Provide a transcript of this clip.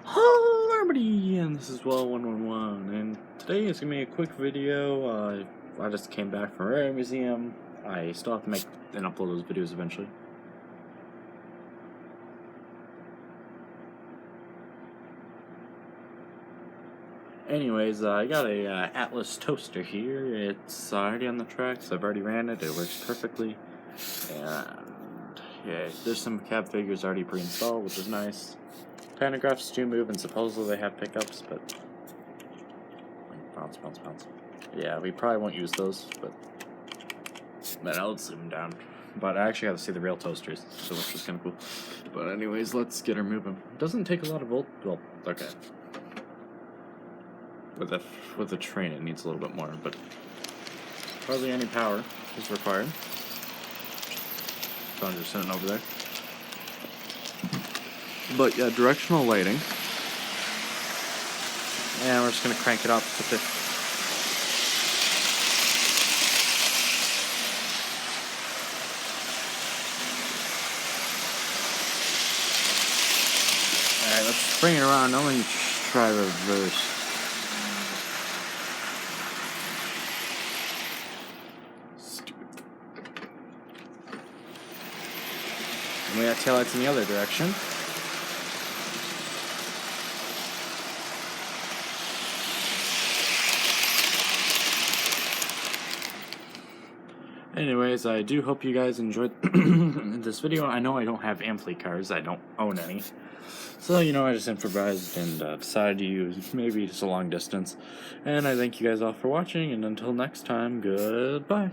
Hello everybody, and this is Well111, and today is going to be a quick video. I just came back from Rare Museum. I still have to make and upload those videos eventually. Anyways, I got a Atlas toaster here. It's already on the tracks. I've already ran it. It works perfectly. And yeah, there's some cab figures already pre-installed, which is nice. Pantographs do move, and supposedly they have pickups, but bounce. Yeah, we probably won't use those, but I'll zoom them down. But I actually got to see the real toasters, so which was kind of cool. But anyways, let's get her moving. It doesn't take a lot of volt. Well, okay. With the train, it needs a little bit more, but hardly any power is required. Phone's just sitting over there. But yeah, directional lighting. And we're just gonna crank it up to 50. Alright, let's bring it around. Now let me try reverse. Stupid. And we got taillights in the other direction. Anyways, I do hope you guys enjoyed this video. I know I don't have Ampli cars. I don't own any. So, I just improvised and decided to use maybe just a long distance. And I thank you guys all for watching, and until next time, goodbye.